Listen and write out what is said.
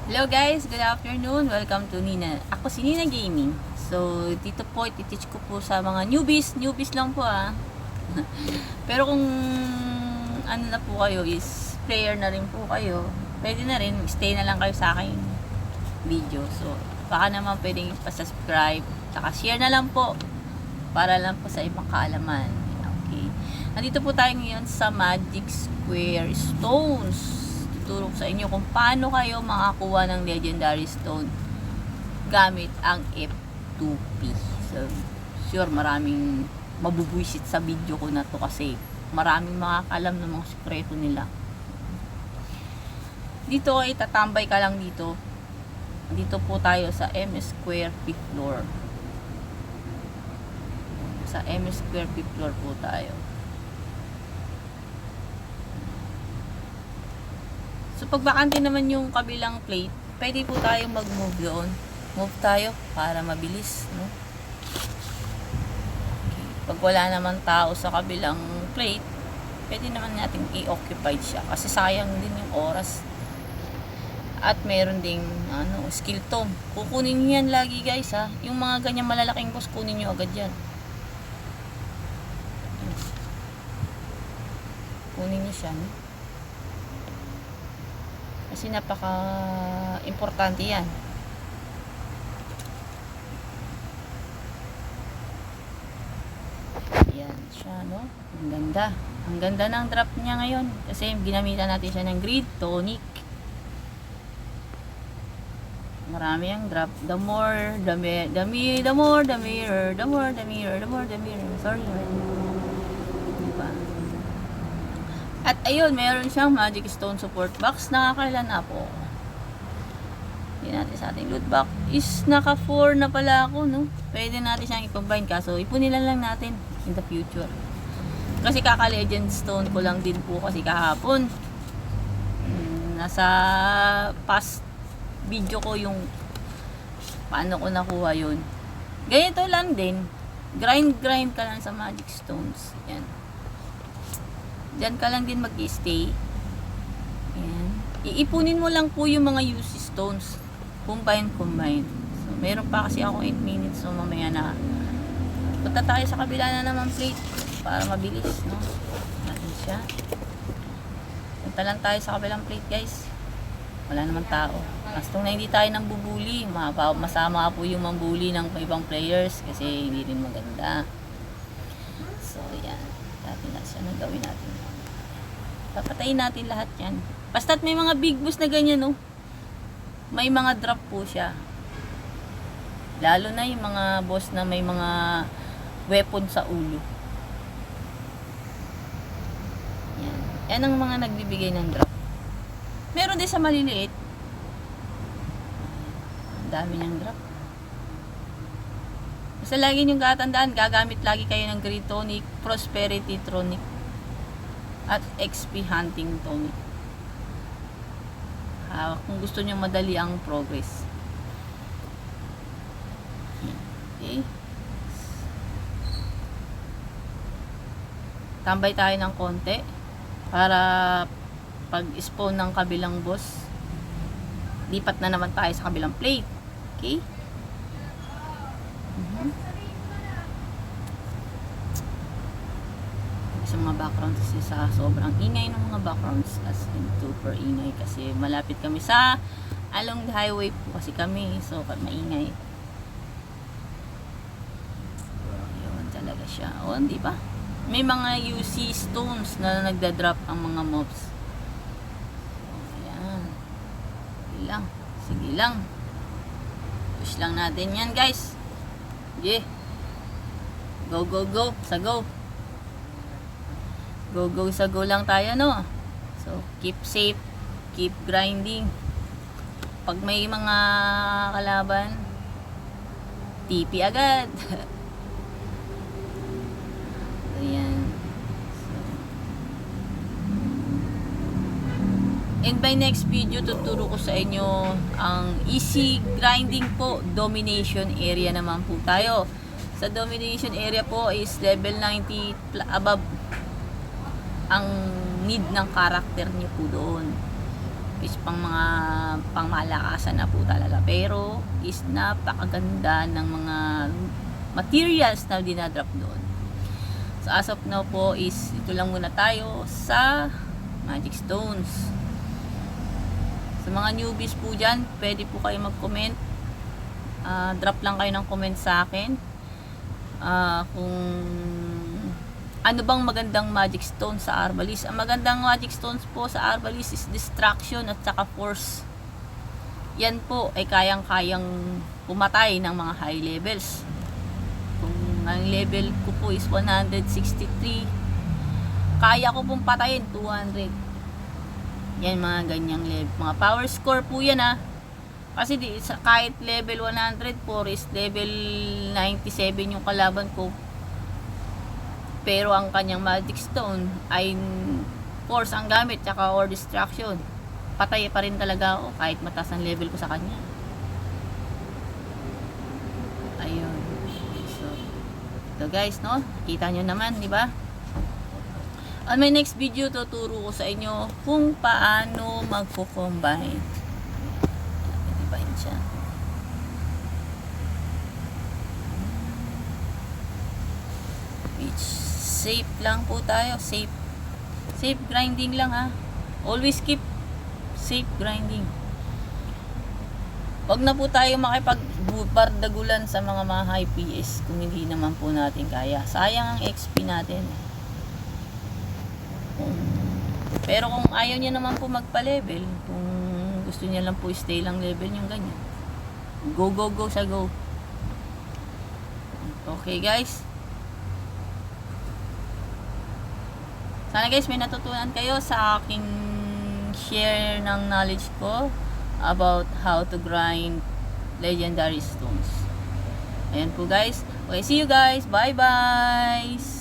Hello guys, good afternoon. Welcome to Nina. Ako si Nina Gaming. So, dito po iti-teach ko po sa mga newbies lang po Pero kung ano na po kayo is player na rin po kayo, pwede na rin stay na lang kayo sa akin video. So, baka naman pwedeng pa-subscribe, saka share na lang po para lang po sa ibang kaalaman. Okay. Nandito po tayo ngayon sa Magic Square Stones. Tuturo ko sa inyo kung paano kayo makakuha ng Legendary Stone gamit ang F2P. So, sure maraming mabubuisit sa video ko na to kasi maraming makakalam ng mga sekreto nila. Dito ay tatambay ka lang dito. Dito po tayo sa M Square 5th floor. Sa M Square 5th floor po tayo. So, pag bakante naman yung kabilang plate, pwede po tayong mag-move doon. Move tayo para mabilis, no? Okay. Pag wala naman tao sa kabilang plate, pwede naman natin i-occupied siya. Kasi sayang din yung oras. At meron ding skill tome. Kukunin niyo yan lagi guys Yung mga ganyang malalaking boss, kunin niyo agad yan. Kunin niyo siya, no? Kasi napaka-importante yan. Yan siya, no? Ang ganda. Ang ganda ng drop niya ngayon. Kasi ginamitan natin siya ng grid tonic. Marami ang drop. The more, the more, the mirror. The more, the mirror. The more, the mirror. Sorry. Diba? At ayun, meron siyang Magic Stone support box. Nakakailan na po. Yan natin sa ating loot box. Is naka 4 na pala ako, no? Pwede natin siyang i-combine. Kaso, ipunilan lang natin in the future. Kasi kaka-legend stone ko lang din po kasi kahapon. Nasa past video ko yung paano ko nakuha yun. Ganito lang din. Grind ka lang sa Magic Stones. Yan. Diyan ka lang din mag-stay. Ayan. Iipunin mo lang po yung mga UC stones. Combine. So, meron pa kasi ako 8 minutes. So, mamaya na. Punta tayo sa kabila na naman plate. Para mabilis, no? Natin siya. Punta lang tayo sa kabilang plate, guys. Wala naman tao. Basta na hindi tayo nang bubuli. Masama po yung mambuli ng ibang players. Kasi hindi rin maganda. So, yan. Natin na siya na gawin natin. Papatayin natin lahat yan. Basta't may mga big boss na ganyan, no? May mga drop po siya. Lalo na yung mga boss na may mga weapon sa ulo. Yan. Yan ang mga nagbibigay ng drop. Meron din sa maliliit. Ang dami niyang drop. Basta lagi niyong katandaan, gagamit lagi kayo ng Great Tonic, Prosperity Tonic, at XP Hunting Tonic. Kung gusto niyo madali ang progress. Okay. Tambay tayo ng konti para pag spawn ng kabilang boss, lipat na naman tayo sa kabilang plate. Okay? Sa mga backgrounds kasi sa sobrang ingay ng mga backgrounds as in super ingay kasi malapit kami sa along the highway po kasi kami, so maingay. Yun talaga siya. O, di ba? May mga UC stones na nagda-drop ang mga mobs. So, ayan. Sige lang. Push lang natin yan, guys. Yeah. Go. Sa go. Go sa go lang tayo, no? So, keep safe, keep grinding. Pag may mga kalaban, TP agad. Ayan. So, in my next video, tuturo ko sa inyo ang easy grinding po. Domination area naman po tayo. Sa domination area po is level 90 above ang need ng character niyo po doon. which pangmalakasan na po talaga, pero is napakaganda ng mga materials na dinadrop doon. So as of now po is ito lang muna tayo sa magic stones. Sa mga newbies po dyan, pwede po kayo mag-comment. Drop lang kayo ng comment sa akin. Kung ano bang magandang magic stone sa Arbalist. Ang magandang magic stones po sa Arbalist is distraction at saka force. Yan po ay kayang-kayang pumatay ng mga high levels. Kung ang level ko po is 163, kaya ko pong patayin 200. Yan, mga ganyang level. Mga power score po yan Kasi kahit level 104 is level 97 yung kalaban ko. Pero ang kanyang magic stone ay force ang gamit tsaka or distraction. Patay pa rin talaga ako kahit mataas ang level ko sa kanya. Ayun. So, ito guys, no? Kita nyo naman, di ba? On my next video, tuturo ko sa inyo kung paano magko-combine. Diba yun siya? Which, safe lang po tayo. Safe grinding lang Always keep safe grinding. Wag na po tayo makipagbardagulan sa mga high PS kung hindi naman po natin kaya. Sayang ang XP natin. Pero kung ayaw niya naman po magpa-level, kung gusto niya lang po stay lang level yung ganyan, go sa go. Okay guys, sana guys may natutunan kayo sa aking share ng knowledge ko about how to grind legendary stones. Ayan po guys. Okay, see you guys. Bye bye.